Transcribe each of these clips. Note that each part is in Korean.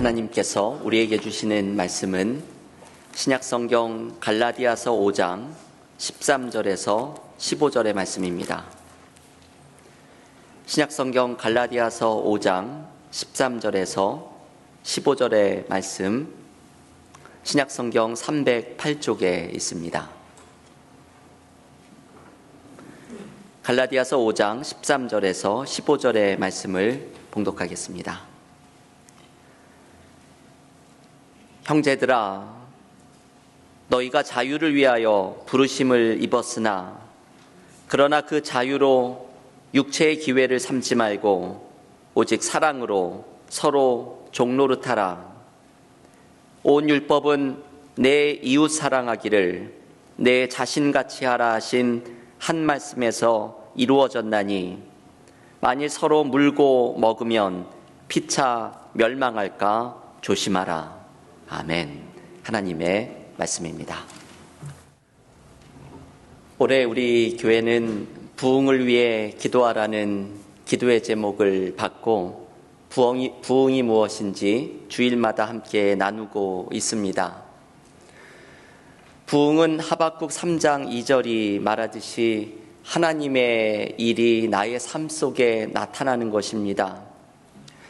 하나님께서 우리에게 주시는 말씀은 신약성경 갈라디아서 5장 13절에서 15절의 말씀입니다. 신약성경 갈라디아서 5장 13절에서 15절의 말씀, 신약성경 308쪽에 있습니다. 갈라디아서 5장 13절에서 15절의 말씀을 봉독하겠습니다. 형제들아, 너희가 자유를 위하여 부르심을 입었으나 그러나 그 자유로 육체의 기회를 삼지 말고 오직 사랑으로 서로 종노릇하라. 온 율법은 내 이웃 사랑하기를 내 자신같이 하라 하신 한 말씀에서 이루어졌나니 만일 서로 물고 먹으면 피차 멸망할까 조심하라. 아멘. 하나님의 말씀입니다. 올해 우리 교회는 부흥을 위해 기도하라는 기도의 제목을 받고 부흥이 무엇인지 주일마다 함께 나누고 있습니다. 부흥은 하박국 3장 2절이 말하듯이 하나님의 일이 나의 삶 속에 나타나는 것입니다.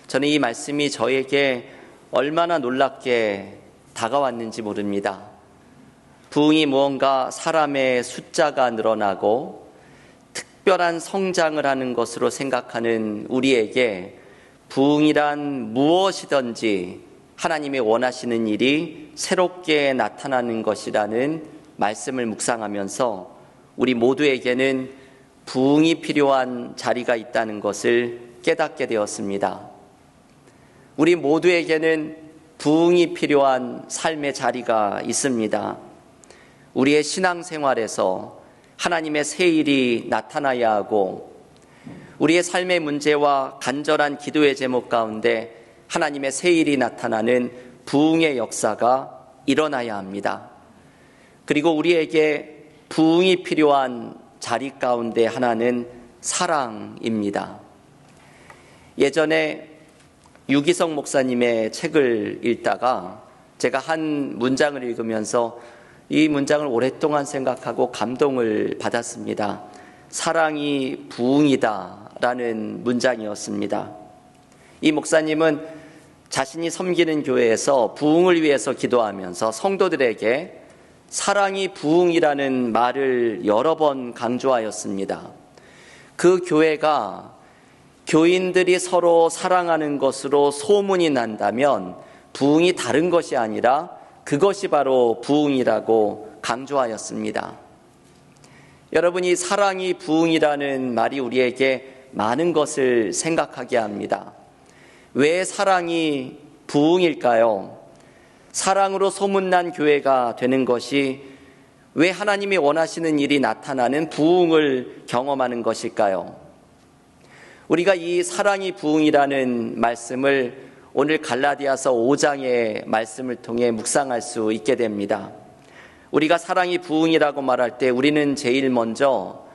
저는 이 말씀이 저에게 얼마나 놀랍게 다가왔는지 모릅니다. 부흥이 무언가 사람의 숫자가 늘어나고 특별한 성장을 하는 것으로 생각하는 우리에게 부흥이란 무엇이든지 하나님이 원하시는 일이 새롭게 나타나는 것이라는 말씀을 묵상하면서 우리 모두에게는 부흥이 필요한 자리가 있다는 것을 깨닫게 되었습니다. 우리 모두에게는 부흥이 필요한 삶의 자리가 있습니다. 우리의 신앙생활에서 하나님의 새 일이 나타나야 하고 우리의 삶의 문제와 간절한 기도의 제목 가운데 하나님의 새 일이 나타나는 부흥의 역사가 일어나야 합니다. 그리고 우리에게 부흥이 필요한 자리 가운데 하나는 사랑입니다. 예전에 유기성 목사님의 책을 읽다가 제가 한 문장을 읽으면서 이 문장을 오랫동안 생각하고 감동을 받았습니다. 사랑이 부흥이다 라는 문장이었습니다. 이 목사님은 자신이 섬기는 교회에서 부흥을 위해서 기도하면서 성도들에게 사랑이 부흥이라는 말을 여러 번 강조하였습니다. 그 교회가 교인들이 서로 사랑하는 것으로 소문이 난다면 부흥이 다른 것이 아니라 그것이 바로 부흥이라고 강조하였습니다. 여러분이 사랑이 부흥이라는 말이 우리에게 많은 것을 생각하게 합니다. 왜 사랑이 부흥일까요? 사랑으로 소문난 교회가 되는 것이 왜 하나님이 원하시는 일이 나타나는 부흥을 경험하는 것일까요? 우리가 이 사랑이 부흥이라는 말씀을 오늘 갈라디아서 5장의 말씀을 통해 묵상할 수 있게 됩니다. 우리가 사랑이 부흥이라고 말할 때 우리는 제일 먼저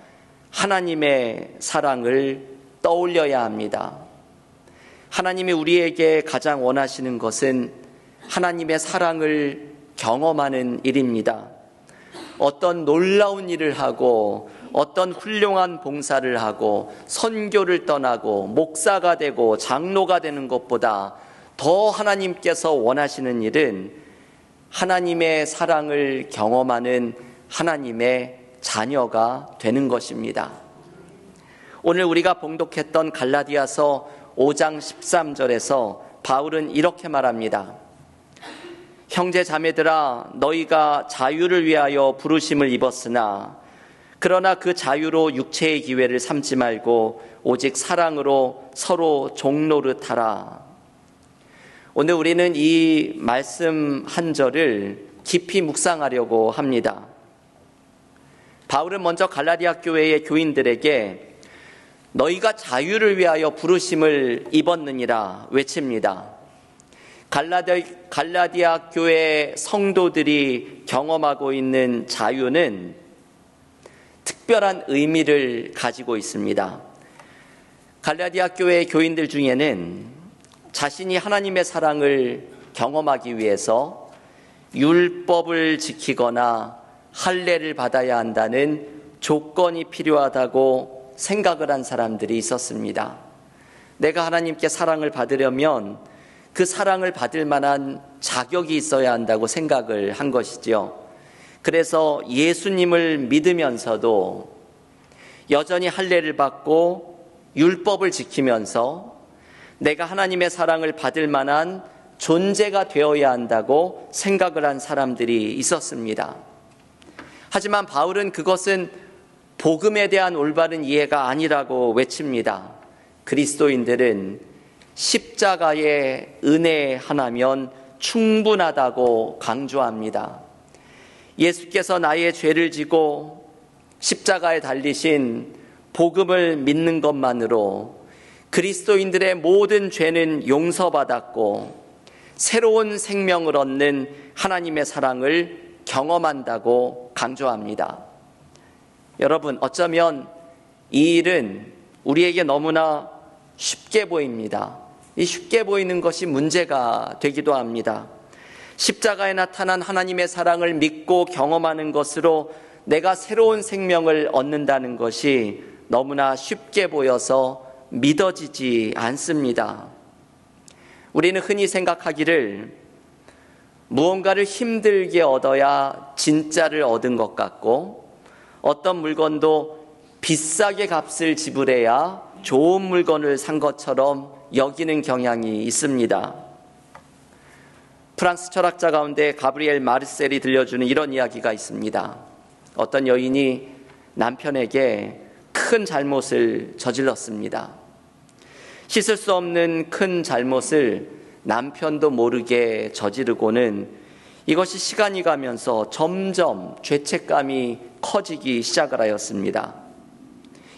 하나님의 사랑을 떠올려야 합니다. 하나님이 우리에게 가장 원하시는 것은 하나님의 사랑을 경험하는 일입니다. 어떤 놀라운 일을 하고 어떤 훌륭한 봉사를 하고 선교를 떠나고 목사가 되고 장로가 되는 것보다 더 하나님께서 원하시는 일은 하나님의 사랑을 경험하는 하나님의 자녀가 되는 것입니다. 오늘 우리가 봉독했던 갈라디아서 5장 13절에서 바울은 이렇게 말합니다. 형제 자매들아, 너희가 자유를 위하여 부르심을 입었으나 그러나 그 자유로 육체의 기회를 삼지 말고 오직 사랑으로 서로 종노릇하라. 오늘 우리는 이 말씀 한 절을 깊이 묵상하려고 합니다. 바울은 먼저 갈라디아 교회의 교인들에게 너희가 자유를 위하여 부르심을 입었느니라 외칩니다. 갈라디아 교회 성도들이 경험하고 있는 자유는 특별한 의미를 가지고 있습니다. 갈라디아 교회 교인들 중에는 자신이 하나님의 사랑을 경험하기 위해서 율법을 지키거나 할례를 받아야 한다는 조건이 필요하다고 생각을 한 사람들이 있었습니다. 내가 하나님께 사랑을 받으려면 그 사랑을 받을 만한 자격이 있어야 한다고 생각을 한 것이지요. 그래서 예수님을 믿으면서도 여전히 할례를 받고 율법을 지키면서 내가 하나님의 사랑을 받을 만한 존재가 되어야 한다고 생각을 한 사람들이 있었습니다. 하지만 바울은 그것은 복음에 대한 올바른 이해가 아니라고 외칩니다. 그리스도인들은 십자가의 은혜 하나면 충분하다고 강조합니다. 예수께서 나의 죄를 지고 십자가에 달리신 복음을 믿는 것만으로 그리스도인들의 모든 죄는 용서받았고 새로운 생명을 얻는 하나님의 사랑을 경험한다고 강조합니다. 여러분, 어쩌면 이 일은 우리에게 너무나 쉽게 보입니다. 이 쉽게 보이는 것이 문제가 되기도 합니다. 십자가에 나타난 하나님의 사랑을 믿고 경험하는 것으로 내가 새로운 생명을 얻는다는 것이 너무나 쉽게 보여서 믿어지지 않습니다. 우리는 흔히 생각하기를 무언가를 힘들게 얻어야 진짜를 얻은 것 같고 어떤 물건도 비싸게 값을 지불해야 좋은 물건을 산 것처럼 여기는 경향이 있습니다. 프랑스 철학자 가운데 가브리엘 마르셀이 들려주는 이런 이야기가 있습니다. 어떤 여인이 남편에게 큰 잘못을 저질렀습니다. 씻을 수 없는 큰 잘못을 남편도 모르게 저지르고는 이것이 시간이 가면서 점점 죄책감이 커지기 시작을 하였습니다.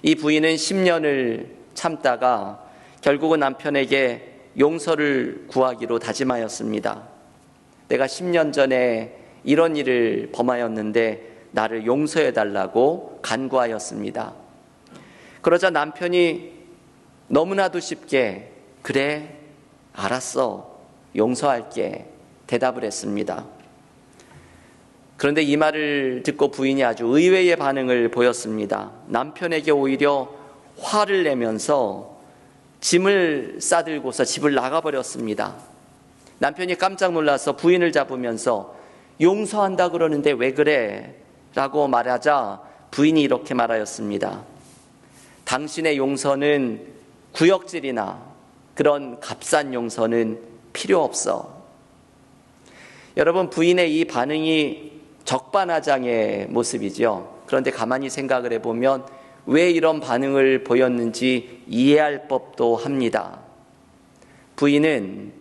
이 부인은 10년을 참다가 결국은 남편에게 용서를 구하기로 다짐하였습니다. 내가 10년 전에 이런 일을 범하였는데 나를 용서해달라고 간구하였습니다. 그러자 남편이 너무나도 쉽게 그래, 알았어, 용서할게 대답을 했습니다. 그런데 이 말을 듣고 부인이 아주 의외의 반응을 보였습니다. 남편에게 오히려 화를 내면서 짐을 싸들고서 집을 나가버렸습니다. 남편이 깜짝 놀라서 부인을 잡으면서 용서한다 그러는데 왜 그래? 라고 말하자 부인이 이렇게 말하였습니다. 당신의 용서는 구역질이나 그런 값싼 용서는 필요 없어. 여러분, 부인의 이 반응이 적반하장의 모습이죠. 그런데 가만히 생각을 해보면 왜 이런 반응을 보였는지 이해할 법도 합니다. 부인은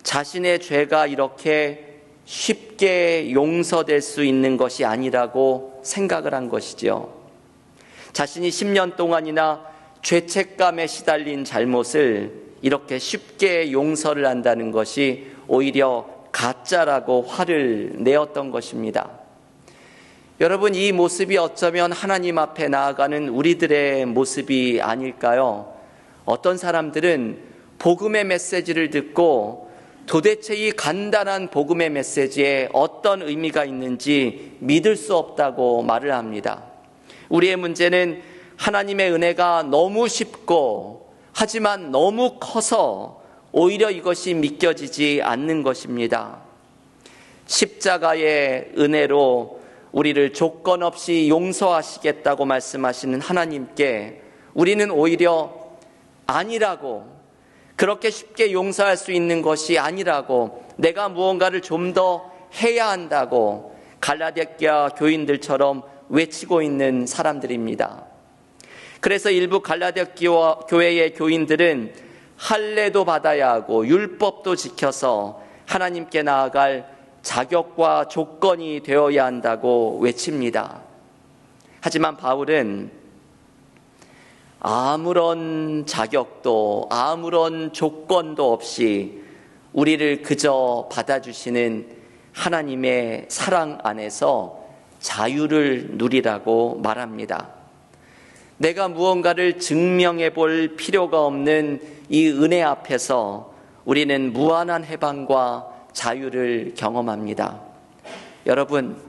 자신의 죄가 이렇게 쉽게 용서될 수 있는 것이 아니라고 생각을 한 것이죠. 자신이 10년 동안이나 죄책감에 시달린 잘못을 이렇게 쉽게 용서를 한다는 것이 오히려 가짜라고 화를 내었던 것입니다. 여러분, 이 모습이 어쩌면 하나님 앞에 나아가는 우리들의 모습이 아닐까요? 어떤 사람들은 복음의 메시지를 듣고 도대체 이 간단한 복음의 메시지에 어떤 의미가 있는지 믿을 수 없다고 말을 합니다. 우리의 문제는 하나님의 은혜가 너무 쉽고 하지만 너무 커서 오히려 이것이 믿겨지지 않는 것입니다. 십자가의 은혜로 우리를 조건 없이 용서하시겠다고 말씀하시는 하나님께 우리는 오히려 아니라고, 그렇게 쉽게 용서할 수 있는 것이 아니라고, 내가 무언가를 좀 더 해야 한다고 갈라디아 교인들처럼 외치고 있는 사람들입니다. 그래서 일부 갈라디아 교회의 교인들은 할례도 받아야 하고 율법도 지켜서 하나님께 나아갈 자격과 조건이 되어야 한다고 외칩니다. 하지만 바울은 아무런 자격도 아무런 조건도 없이 우리를 그저 받아주시는 하나님의 사랑 안에서 자유를 누리라고 말합니다. 내가 무언가를 증명해 볼 필요가 없는 이 은혜 앞에서 우리는 무한한 해방과 자유를 경험합니다. 여러분,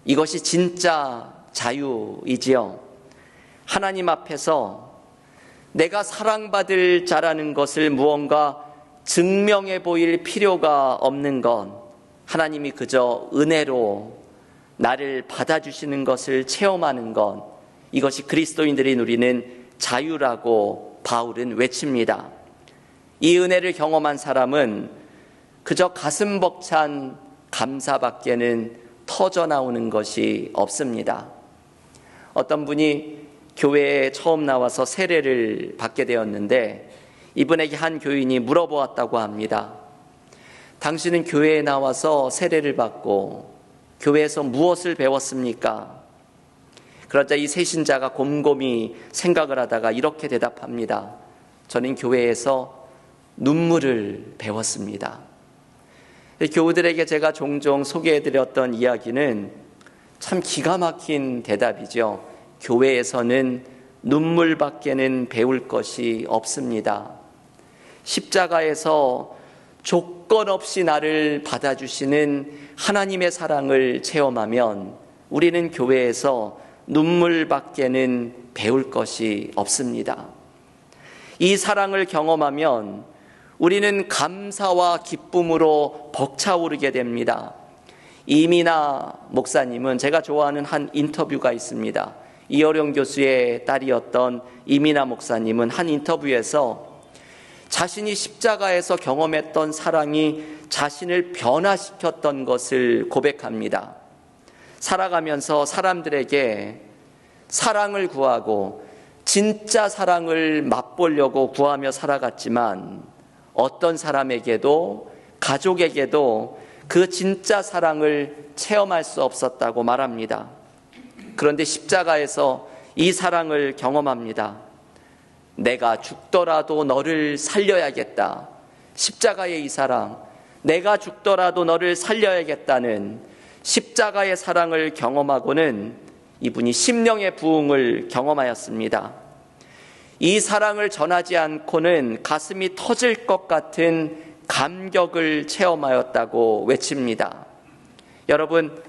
이것이 진짜 자유이지요. 하나님 앞에서 내가 사랑받을 자라는 것을 무언가 증명해 보일 필요가 없는 건 하나님이 그저 은혜로 나를 받아주시는 것을 체험하는 건 이것이 그리스도인들이 누리는 자유라고 바울은 외칩니다. 이 은혜를 경험한 사람은 그저 가슴 벅찬 감사밖에는 터져나오는 것이 없습니다. 어떤 분이 교회에 처음 나와서 세례를 받게 되었는데 이분에게 한 교인이 물어보았다고 합니다. 당신은 교회에 나와서 세례를 받고 교회에서 무엇을 배웠습니까? 그러자 이 새신자가 곰곰이 생각을 하다가 이렇게 대답합니다. 저는 교회에서 눈물을 배웠습니다. 교우들에게 제가 종종 소개해드렸던 이야기는 참 기가 막힌 대답이죠. 교회에서는 눈물밖에는 배울 것이 없습니다. 십자가에서 조건 없이 나를 받아주시는 하나님의 사랑을 체험하면 우리는 교회에서 눈물밖에는 배울 것이 없습니다. 이 사랑을 경험하면 우리는 감사와 기쁨으로 벅차오르게 됩니다. 이민아 목사님은 제가 좋아하는 한 인터뷰가 있습니다. 이어령 교수의 딸이었던 이민아 목사님은 한 인터뷰에서 자신이 십자가에서 경험했던 사랑이 자신을 변화시켰던 것을 고백합니다. 살아가면서 사람들에게 사랑을 구하고 진짜 사랑을 맛보려고 구하며 살아갔지만 어떤 사람에게도 가족에게도 그 진짜 사랑을 체험할 수 없었다고 말합니다. 그런데 십자가에서 이 사랑을 경험합니다. 내가 죽더라도 너를 살려야겠다. 십자가의 이 사랑, 내가 죽더라도 너를 살려야겠다는 십자가의 사랑을 경험하고는 이분이 심령의 부흥을 경험하였습니다. 이 사랑을 전하지 않고는 가슴이 터질 것 같은 감격을 체험하였다고 외칩니다. 여러분,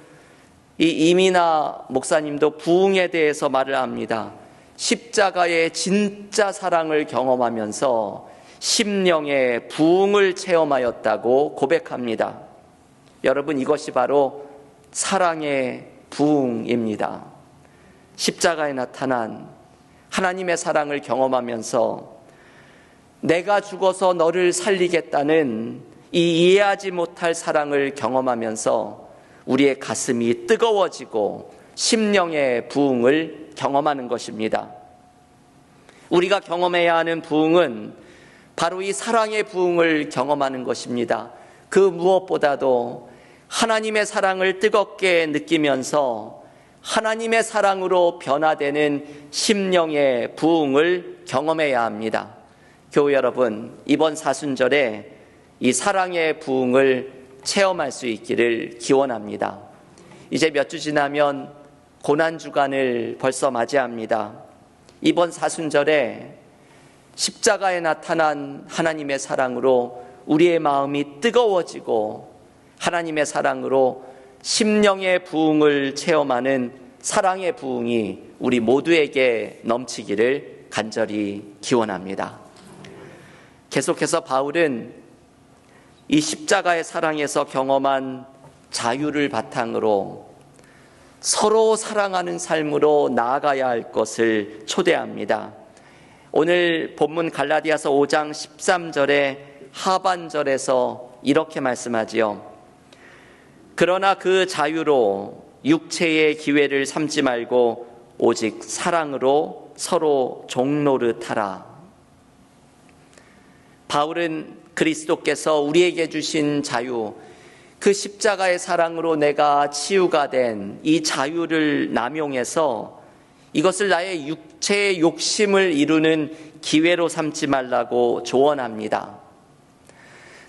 이 이민아 목사님도 부흥에 대해서 말을 합니다. 십자가의 진짜 사랑을 경험하면서 심령의 부흥을 체험하였다고 고백합니다. 여러분, 이것이 바로 사랑의 부흥입니다. 십자가에 나타난 하나님의 사랑을 경험하면서 내가 죽어서 너를 살리겠다는 이 이해하지 못할 사랑을 경험하면서 우리의 가슴이 뜨거워지고 심령의 부흥을 경험하는 것입니다. 우리가 경험해야 하는 부흥은 바로 이 사랑의 부흥을 경험하는 것입니다. 그 무엇보다도 하나님의 사랑을 뜨겁게 느끼면서 하나님의 사랑으로 변화되는 심령의 부흥을 경험해야 합니다. 교우 여러분, 이번 사순절에 이 사랑의 부흥을 체험할 수 있기를 기원합니다. 이제 몇 주 지나면 고난주간을 벌써 맞이합니다. 이번 사순절에 십자가에 나타난 하나님의 사랑으로 우리의 마음이 뜨거워지고 하나님의 사랑으로 심령의 부흥을 체험하는 사랑의 부흥이 우리 모두에게 넘치기를 간절히 기원합니다. 계속해서 바울은 이 십자가의 사랑에서 경험한 자유를 바탕으로 서로 사랑하는 삶으로 나아가야 할 것을 초대합니다. 오늘 본문 갈라디아서 5장 13절의 하반절에서 이렇게 말씀하지요. 그러나 그 자유로 육체의 기회를 삼지 말고 오직 사랑으로 서로 종노릇하라. 바울은 그리스도께서 우리에게 주신 자유, 그 십자가의 사랑으로 내가 치유가 된 이 자유를 남용해서 이것을 나의 육체의 욕심을 이루는 기회로 삼지 말라고 조언합니다.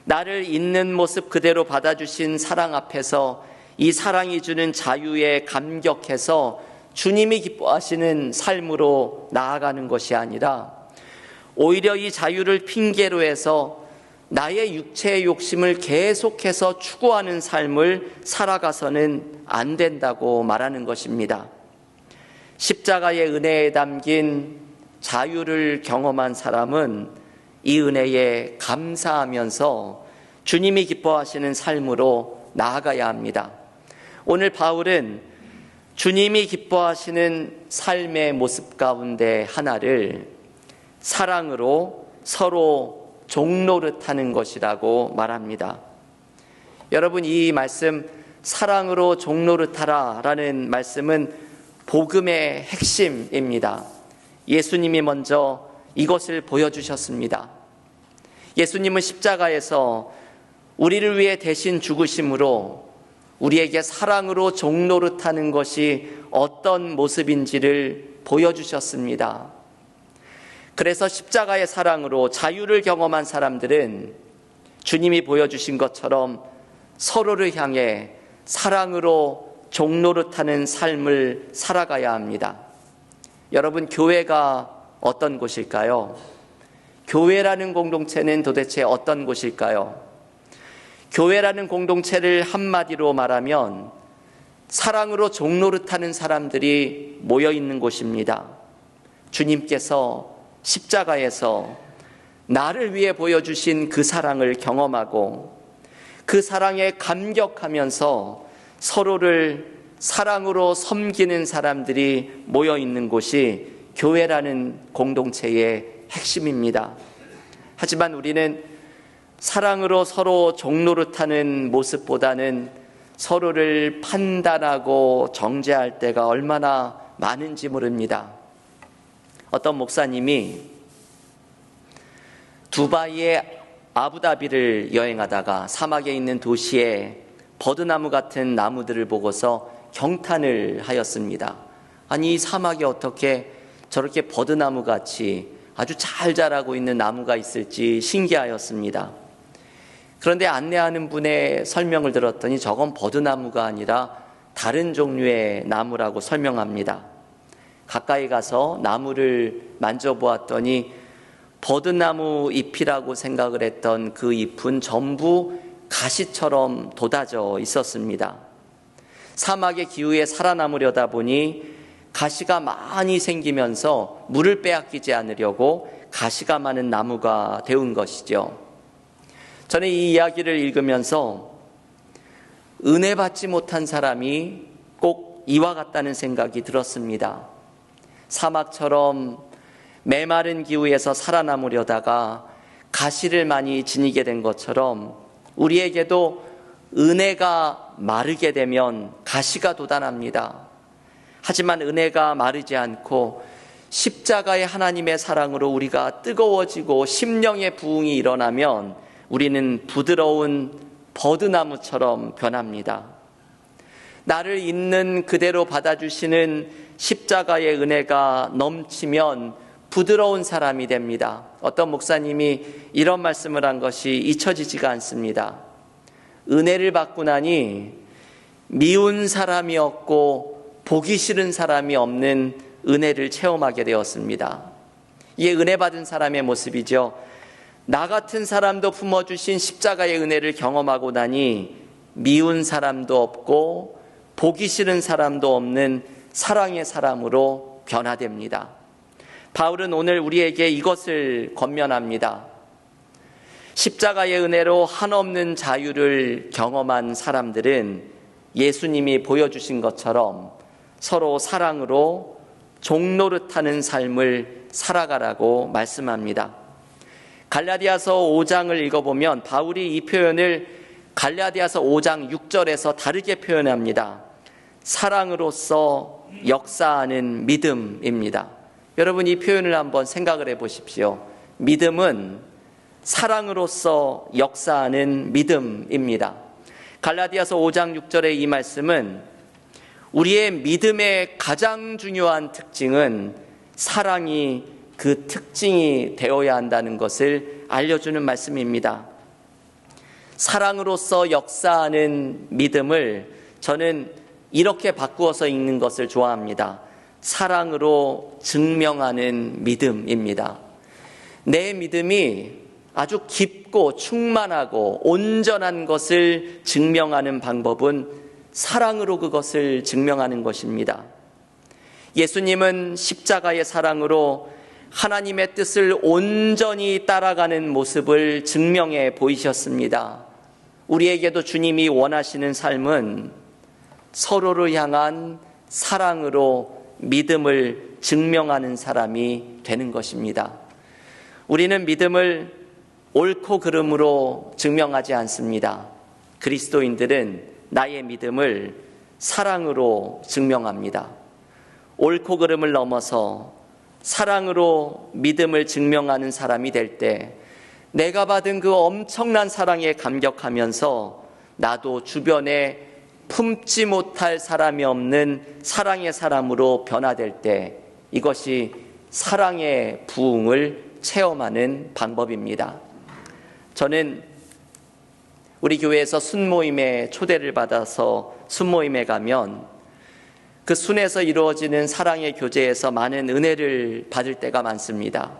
나를 있는 모습 그대로 받아주신 사랑 앞에서 이 사랑이 주는 자유에 감격해서 주님이 기뻐하시는 삶으로 나아가는 것이 아니라 오히려 이 자유를 핑계로 해서 나의 육체의 욕심을 계속해서 추구하는 삶을 살아가서는 안 된다고 말하는 것입니다. 십자가의 은혜에 담긴 자유를 경험한 사람은 이 은혜에 감사하면서 주님이 기뻐하시는 삶으로 나아가야 합니다. 오늘 바울은 주님이 기뻐하시는 삶의 모습 가운데 하나를 사랑으로 서로 종노릇하는 것이라고 말합니다. 여러분, 이 말씀 사랑으로 종노릇하라라는 말씀은 복음의 핵심입니다. 예수님이 먼저 이것을 보여주셨습니다. 예수님은 십자가에서 우리를 위해 대신 죽으심으로 우리에게 사랑으로 종노릇하는 것이 어떤 모습인지를 보여주셨습니다. 그래서 십자가의 사랑으로 자유를 경험한 사람들은 주님이 보여주신 것처럼 서로를 향해 사랑으로 종노릇하는 삶을 살아가야 합니다. 여러분, 교회가 어떤 곳일까요? 교회라는 공동체는 도대체 어떤 곳일까요? 교회라는 공동체를 한마디로 말하면 사랑으로 종노릇하는 사람들이 모여 있는 곳입니다. 주님께서 십자가에서 나를 위해 보여주신 그 사랑을 경험하고 그 사랑에 감격하면서 서로를 사랑으로 섬기는 사람들이 모여 있는 곳이 교회라는 공동체의 핵심입니다. 하지만 우리는 사랑으로 서로 종노릇하는 모습보다는 서로를 판단하고 정죄할 때가 얼마나 많은지 모릅니다. 어떤 목사님이 두바이의 아부다비를 여행하다가 사막에 있는 도시에 버드나무 같은 나무들을 보고서 경탄을 하였습니다. 아니, 이 사막에 어떻게 저렇게 버드나무 같이 아주 잘 자라고 있는 나무가 있을지 신기하였습니다. 그런데 안내하는 분의 설명을 들었더니 저건 버드나무가 아니라 다른 종류의 나무라고 설명합니다. 가까이 가서 나무를 만져보았더니 버드나무 잎이라고 생각을 했던 그 잎은 전부 가시처럼 돋아져 있었습니다. 사막의 기후에 살아남으려다 보니 가시가 많이 생기면서 물을 빼앗기지 않으려고 가시가 많은 나무가 되온 것이죠. 저는 이 이야기를 읽으면서 은혜 받지 못한 사람이 꼭 이와 같다는 생각이 들었습니다. 사막처럼 메마른 기후에서 살아남으려다가 가시를 많이 지니게 된 것처럼 우리에게도 은혜가 마르게 되면 가시가 돋아납니다. 하지만 은혜가 마르지 않고 십자가의 하나님의 사랑으로 우리가 뜨거워지고 심령의 부흥이 일어나면 우리는 부드러운 버드나무처럼 변합니다. 나를 있는 그대로 받아주시는 십자가의 은혜가 넘치면 부드러운 사람이 됩니다. 어떤 목사님이 이런 말씀을 한 것이 잊혀지지가 않습니다. 은혜를 받고 나니 미운 사람이 없고 보기 싫은 사람이 없는 은혜를 체험하게 되었습니다. 이게 은혜 받은 사람의 모습이죠. 나 같은 사람도 품어주신 십자가의 은혜를 경험하고 나니 미운 사람도 없고 보기 싫은 사람도 없는 사랑의 사람으로 변화됩니다. 바울은 오늘 우리에게 이것을 권면합니다. 십자가의 은혜로 한없는 자유를 경험한 사람들은 예수님이 보여주신 것처럼 서로 사랑으로 종노릇하는 삶을 살아가라고 말씀합니다. 갈라디아서 5장을 읽어보면 바울이 이 표현을 갈라디아서 5장 6절에서 다르게 표현합니다. 사랑으로서 역사하는 믿음입니다. 여러분, 이 표현을 한번 생각을 해보십시오. 믿음은 사랑으로서 역사하는 믿음입니다. 갈라디아서 5장 6절의 이 말씀은 우리의 믿음의 가장 중요한 특징은 사랑이 그 특징이 되어야 한다는 것을 알려주는 말씀입니다. 사랑으로서 역사하는 믿음을 저는 이렇게 바꾸어서 읽는 것을 좋아합니다. 사랑으로 증명하는 믿음입니다. 내 믿음이 아주 깊고 충만하고 온전한 것을 증명하는 방법은 사랑으로 그것을 증명하는 것입니다. 예수님은 십자가의 사랑으로 하나님의 뜻을 온전히 따라가는 모습을 증명해 보이셨습니다. 우리에게도 주님이 원하시는 삶은 서로를 향한 사랑으로 믿음을 증명하는 사람이 되는 것입니다. 우리는 믿음을 옳고 그름으로 증명하지 않습니다. 그리스도인들은 나의 믿음을 사랑으로 증명합니다. 옳고 그름을 넘어서 사랑으로 믿음을 증명하는 사람이 될 때 내가 받은 그 엄청난 사랑에 감격하면서 나도 주변에 품지 못할 사람이 없는 사랑의 사람으로 변화될 때 이것이 사랑의 부흥을 체험하는 방법입니다. 저는 우리 교회에서 순모임에 초대를 받아서 순모임에 가면 그 순에서 이루어지는 사랑의 교제에서 많은 은혜를 받을 때가 많습니다.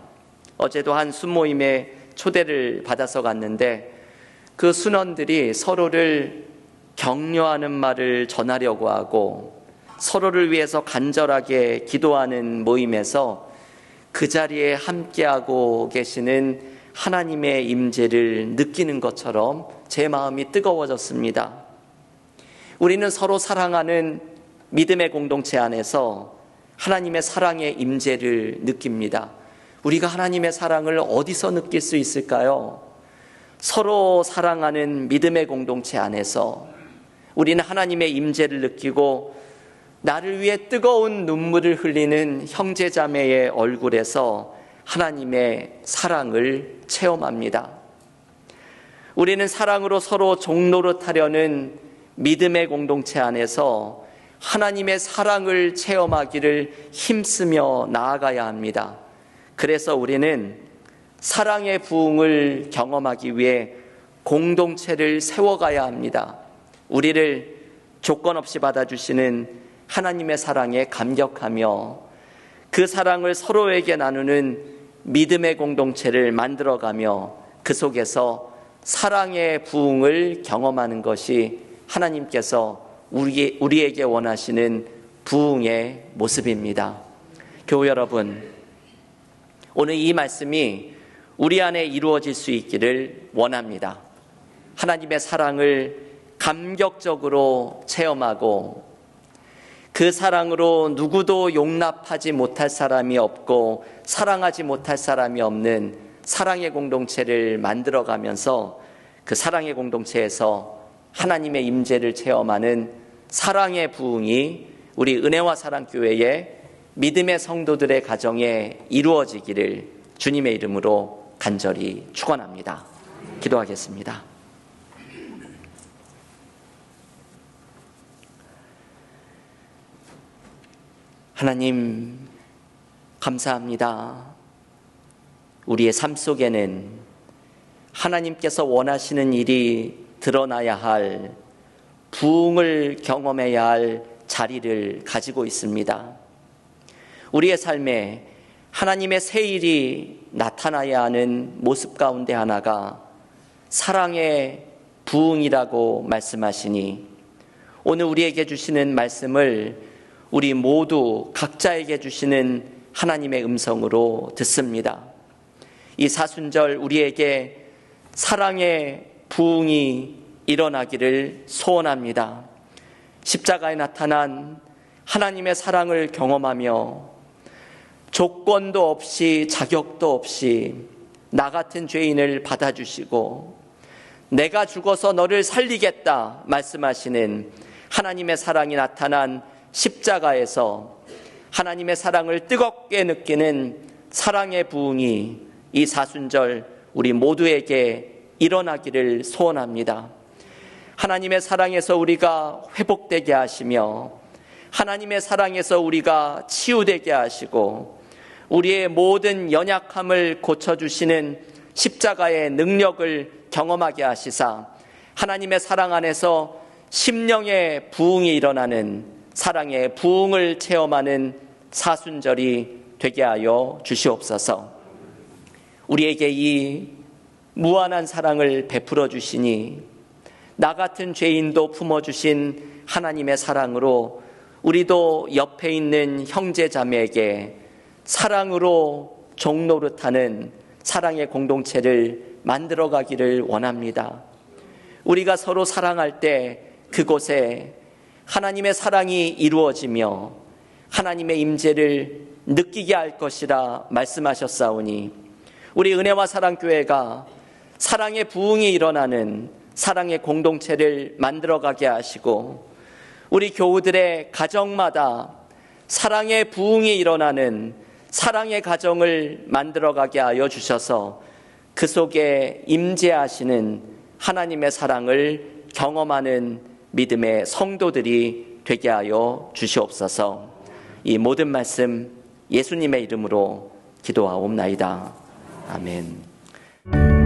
어제도 한 순모임에 초대를 받아서 갔는데 그 순원들이 서로를 격려하는 말을 전하려고 하고 서로를 위해서 간절하게 기도하는 모임에서 그 자리에 함께하고 계시는 하나님의 임재를 느끼는 것처럼 제 마음이 뜨거워졌습니다. 우리는 서로 사랑하는 믿음의 공동체 안에서 하나님의 사랑의 임재를 느낍니다. 우리가 하나님의 사랑을 어디서 느낄 수 있을까요? 서로 사랑하는 믿음의 공동체 안에서 우리는 하나님의 임재를 느끼고 나를 위해 뜨거운 눈물을 흘리는 형제자매의 얼굴에서 하나님의 사랑을 체험합니다. 우리는 사랑으로 서로 종노릇하려는 믿음의 공동체 안에서 하나님의 사랑을 체험하기를 힘쓰며 나아가야 합니다. 그래서 우리는 사랑의 부흥을 경험하기 위해 공동체를 세워가야 합니다. 우리를 조건 없이 받아주시는 하나님의 사랑에 감격하며 그 사랑을 서로에게 나누는 믿음의 공동체를 만들어가며 그 속에서 사랑의 부흥을 경험하는 것이 하나님께서 우리에게 원하시는 부흥의 모습입니다. 교우 여러분, 오늘 이 말씀이 우리 안에 이루어질 수 있기를 원합니다. 하나님의 사랑을 감격적으로 체험하고 그 사랑으로 누구도 용납하지 못할 사람이 없고 사랑하지 못할 사람이 없는 사랑의 공동체를 만들어가면서 그 사랑의 공동체에서 하나님의 임재를 체험하는 사랑의 부흥이 우리 은혜와 사랑교회의 믿음의 성도들의 가정에 이루어지기를 주님의 이름으로 간절히 축원합니다. 기도하겠습니다. 하나님, 감사합니다. 우리의 삶 속에는 하나님께서 원하시는 일이 드러나야 할, 부흥을 경험해야 할 자리를 가지고 있습니다. 우리의 삶에 하나님의 새 일이 나타나야 하는 모습 가운데 하나가 사랑의 부흥이라고 말씀하시니 오늘 우리에게 주시는 말씀을 우리 모두 각자에게 주시는 하나님의 음성으로 듣습니다. 이 사순절 우리에게 사랑의 부흥이 일어나기를 소원합니다. 십자가에 나타난 하나님의 사랑을 경험하며 조건도 없이 자격도 없이 나 같은 죄인을 받아주시고 내가 죽어서 너를 살리겠다 말씀하시는 하나님의 사랑이 나타난 십자가에서 하나님의 사랑을 뜨겁게 느끼는 사랑의 부흥이 이 사순절 우리 모두에게 일어나기를 소원합니다. 하나님의 사랑에서 우리가 회복되게 하시며 하나님의 사랑에서 우리가 치유되게 하시고 우리의 모든 연약함을 고쳐주시는 십자가의 능력을 경험하게 하시사 하나님의 사랑 안에서 심령의 부흥이 일어나는 사랑의 부흥을 체험하는 사순절이 되게 하여 주시옵소서. 우리에게 이 무한한 사랑을 베풀어 주시니 나 같은 죄인도 품어주신 하나님의 사랑으로 우리도 옆에 있는 형제 자매에게 사랑으로 종노릇하는 사랑의 공동체를 만들어 가기를 원합니다. 우리가 서로 사랑할 때 그곳에 하나님의 사랑이 이루어지며 하나님의 임재를 느끼게 할 것이라 말씀하셨사오니 우리 은혜와 사랑교회가 사랑의 부흥이 일어나는 사랑의 공동체를 만들어가게 하시고 우리 교우들의 가정마다 사랑의 부흥이 일어나는 사랑의 가정을 만들어가게 하여 주셔서 그 속에 임재하시는 하나님의 사랑을 경험하는 믿음의 성도들이 되게 하여 주시옵소서. 이 모든 말씀 예수님의 이름으로 기도하옵나이다. 아멘.